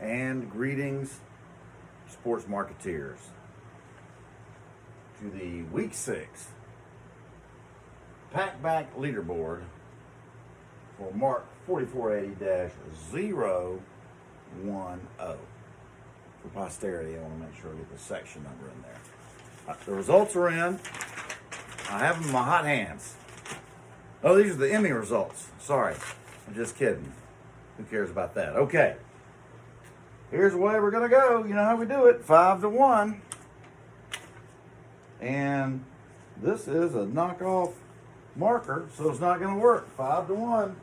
and greetings, sports marketeers, to the Week 6 Packback leaderboard for Mark 4480-010. For posterity, I want to make sure I get the section number in there. The results are in. I have them in my hot hands. Oh, these are the Emmy results. Sorry, I'm just kidding. Who cares about that? Okay. Here's the way we're going to go. You know how we do it. 5-1. And this is a knockoff marker, so it's not going to work. 5-1.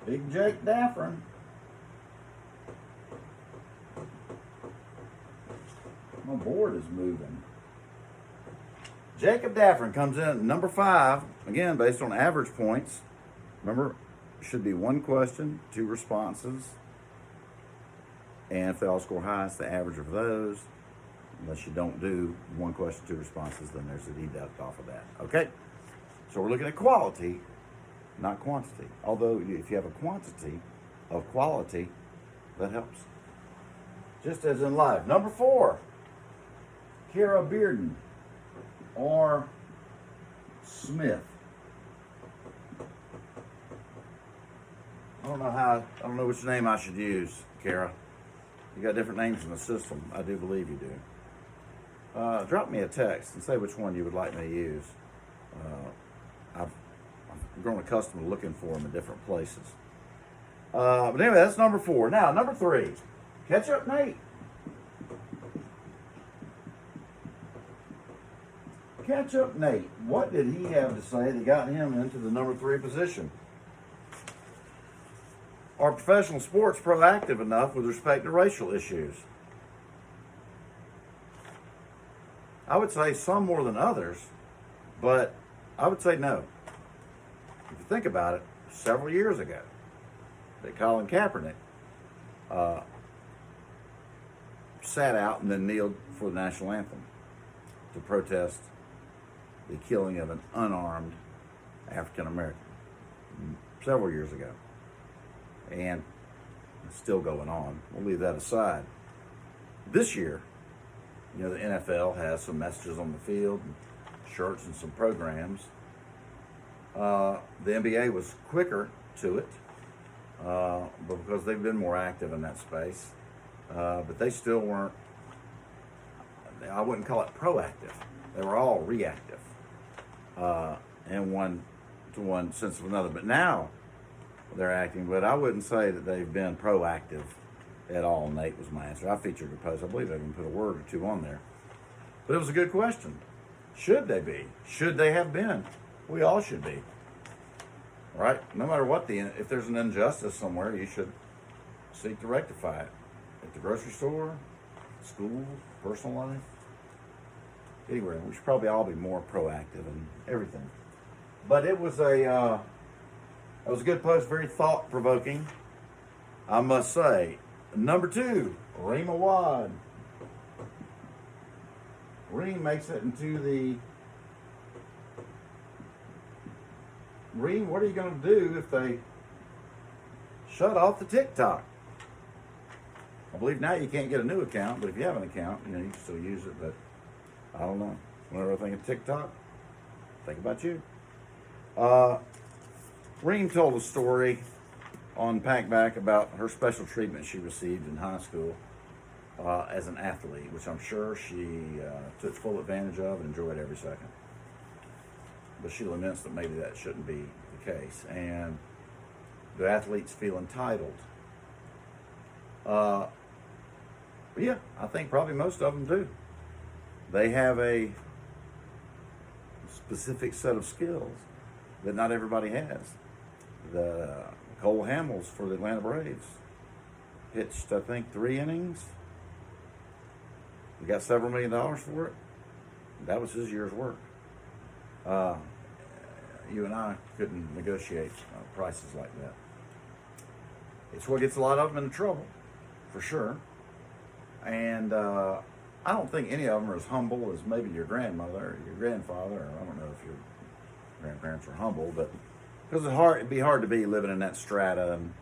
Big Jake Daffrin. My board is moving. Jacob Daffrin comes in at number 5. Again, based on average points. Remember, it should be 1 question, 2 responses. And if they all score high, it's the average of those. Unless you don't do 1 question, 2 responses, then there's a deduct off of that. Okay? So we're looking at quality, not quantity. Although if you have a quantity of quality, that helps. Just as in life. Number 4, Kara Bearden or Smith. I don't know which name I should use, Kara. You got different names in the system. I do believe you do. Drop me a text and say which one you would like me to use. I've grown accustomed to looking for them in different places. But anyway, that's number 4. Now, number 3, Catch Up Nate. Catch Up Nate. What did he have to say that got him into the number 3 position? Are professional sports proactive enough with respect to racial issues? I would say some more than others, but I would say no. If you think about it, several years ago, that Colin Kaepernick sat out and then kneeled for the national anthem to protest the killing of an unarmed African American several years ago. And it's still going on. We'll leave that aside. This year, you know, the NFL has some messages on the field, and shirts and some programs. The NBA was quicker to it, because they've been more active in that space. But they still weren't, I wouldn't call it proactive. They were all reactive, in one sense or another. But now they're acting, but I wouldn't say that they've been proactive at all. Nate was my answer. I featured a post. I believe I even put a word or 2 on there. But it was a good question. Should they be? Should they have been? We all should be. Right? No matter what if there's an injustice somewhere, you should seek to rectify it. At the grocery store, school, personal life. Anywhere. We should probably all be more proactive in everything. But it was a good post, very thought-provoking, I must say. Number 2, Reem Awad. Reem makes it into the... Reem, what are you going to do if they shut off the TikTok? I believe now you can't get a new account, but if you have an account, you know, you can still use it, but I don't know. Whenever I think of TikTok, think about you. Reem told a story on Packback about her special treatment she received in high school as an athlete, which I'm sure she took full advantage of and enjoyed every second. But she laments that maybe that shouldn't be the case. And do athletes feel entitled? Yeah, I think probably most of them do. They have a specific set of skills that not everybody has. The Cole Hamels for the Atlanta Braves pitched, I think, 3 innings. He got several $1 million for it. That was his year's work. You and I couldn't negotiate prices like that. It's what gets a lot of them into trouble, for sure. And I don't think any of them are as humble as maybe your grandmother or your grandfather, or I don't know if your grandparents were humble, but because it'd be hard to be living in that strata and,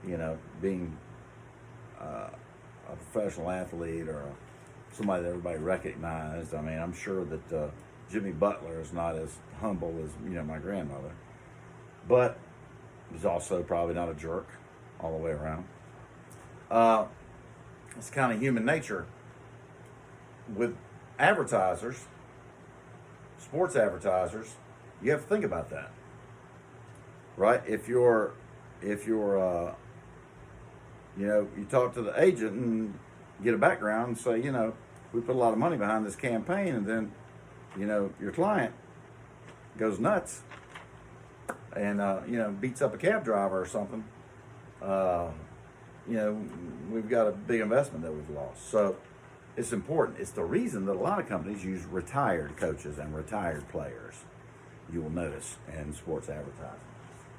you know, being a professional athlete or somebody that everybody recognized. I mean, I'm sure that Jimmy Butler is not as humble as my grandmother, but he's also probably not a jerk all the way around. It's kind of human nature with advertisers, sports advertisers. You have to think about that, right? If you're you talk to the agent and get a background and say, we put a lot of money behind this campaign, and then, your client goes nuts and, beats up a cab driver or something, we've got a big investment that we've lost. So it's important. It's the reason that a lot of companies use retired coaches and retired players, you will notice, in sports advertising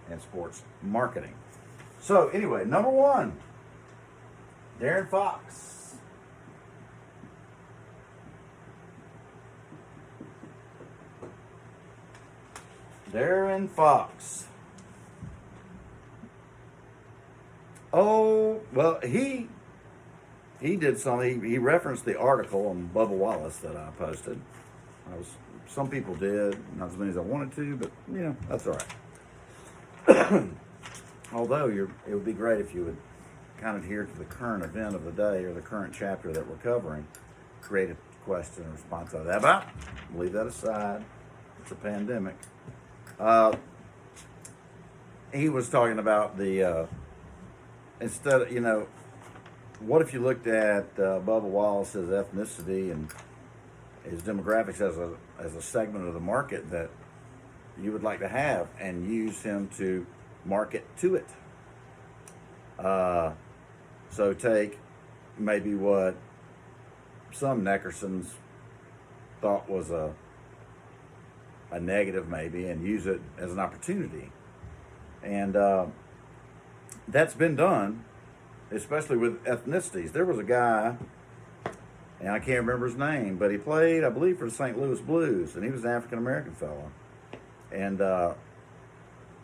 and sports marketing. So anyway, number one, Darren Fox. Darren Fox. Oh, well, he did something. He referenced the article on Bubba Wallace that I posted. Some people did, not as many as I wanted to, but that's all right. Although it would be great if you would kind of adhere to the current event of the day or the current chapter that we're covering, create a question and response out of that. But leave that aside. It's a pandemic. He was talking about the instead of, what if you looked at Bubba Wallace's ethnicity and his demographics as a segment of the market that you would like to have, and use him to market to it. So take maybe what some Neckersons thought was a negative maybe, and use it as an opportunity. And that's been done, especially with ethnicities. There was a guy, and I can't remember his name, but he played, I believe, for the St. Louis Blues, and he was an African-American fellow. And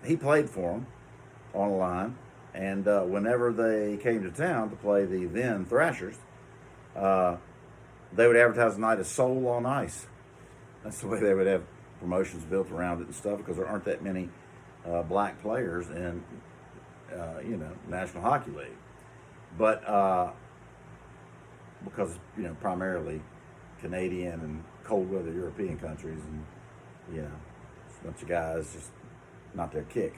he played for them on a line, and whenever they came to town to play the then Thrashers, they would advertise the night as Soul on Ice. That's the way they would have promotions built around it and stuff, because there aren't that many black players in, National Hockey League. But because, primarily Canadian and cold weather European countries, and, it's a bunch of guys, just not their kick.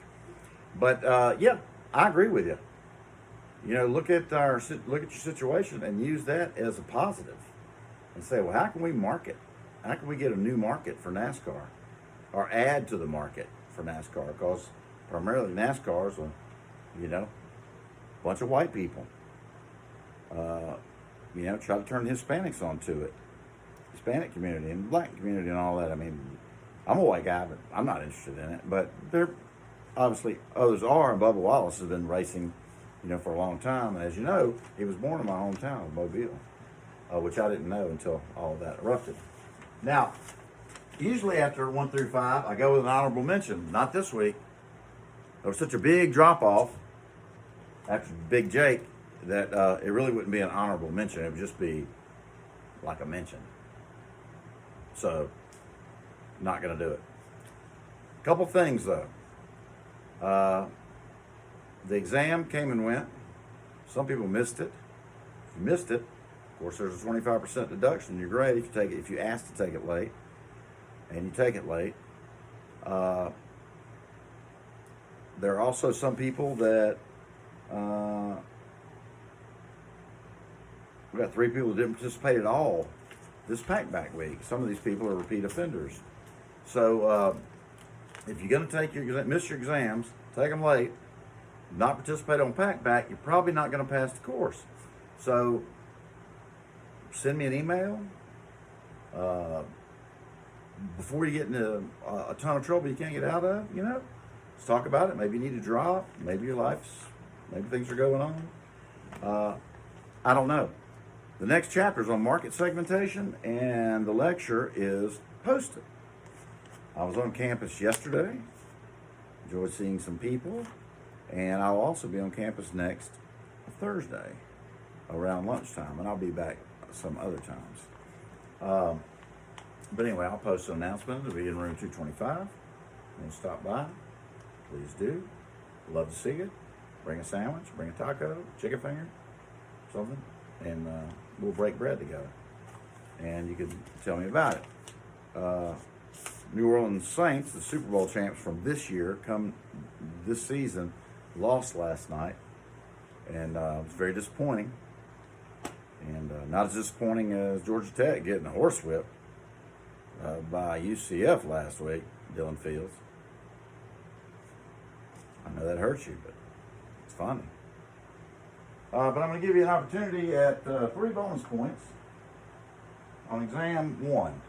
But, I agree with you. Look at your situation and use that as a positive and say, well, how can we market? How can we get a new market for NASCAR, or add to the market for NASCAR? Because primarily NASCAR is a bunch of white people. Try to turn the Hispanics onto it, Hispanic community and black community and all that. I mean, I'm a white guy, but I'm not interested in it. But there, obviously, others are. And Bubba Wallace has been racing, for a long time. And as you know, he was born in my hometown of Mobile, which I didn't know until all of that erupted. Now, usually after 1 through 5, I go with an honorable mention. Not this week. There was such a big drop-off after Big Jake that it really wouldn't be an honorable mention. It would just be like a mention. So, not going to do it. Couple things, though. The exam came and went. Some people missed it. If you missed it, of course, there's a 25% deduction in your grade if you ask to take it late, and you take it late. There are also some people that we got 3 people that didn't participate at all this Packback week. Some of these people are repeat offenders. So if you're going to miss your exams, take them late, not participate on Packback, you're probably not going to pass the course. So send me an email before you get into a ton of trouble you can't get out of. Let's talk about it. Maybe you need to drop. Maybe maybe things are going on. I don't know. The next chapter is on market segmentation, and the lecture is posted. I was on campus yesterday. Enjoyed seeing some people, and I'll also be on campus next Thursday. around lunchtime, and I'll be back some other times. But anyway, I'll post an announcement. It'll be in room 225. And stop by, please do. Love to see you. Bring a sandwich, bring a taco, chicken finger, something, and we'll break bread together. And you can tell me about it. New Orleans Saints, the Super Bowl champs from this year, come this season, lost last night, and it was very disappointing. And not as disappointing as Georgia Tech getting a horsewhip by UCF last week, Dylan Fields. I know that hurts you, but it's funny. But I'm going to give you an opportunity at 3 bonus points on exam 1.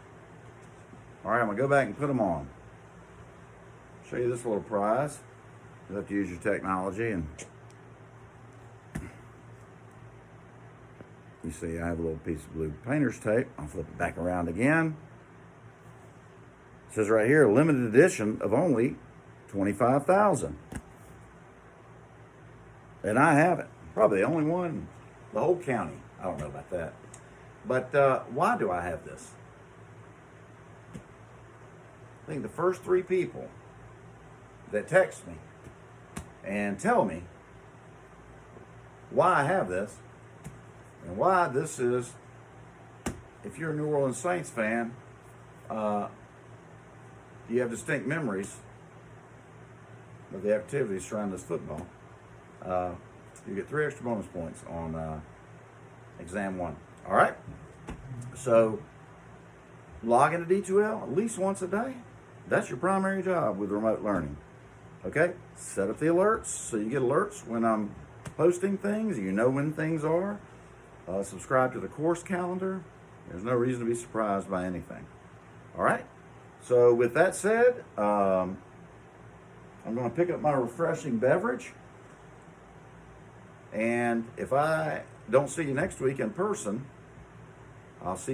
All right, I'm going to go back and put them on. Show you this little prize. You have to use your technology, and you see I have a little piece of blue painter's tape. I'll flip it back around again. It says right here, limited edition of only 25,000. And I have it. Probably the only one in the whole county. I don't know about that. But why do I have this? I think the first 3 people that text me and tell me why I have this and why this is, if you're a New Orleans Saints fan, you have distinct memories of the activities surrounding this football. You get 3 extra bonus points on exam 1. All right? So, log into D2L at least once a day. That's your primary job with remote learning. Okay? Set up the alerts so you get alerts when I'm posting things. You know when things are. Subscribe to the course calendar. There's no reason to be surprised by anything. All right? So, with that said, I'm going to pick up my refreshing beverage. And if I don't see you next week in person, I'll see you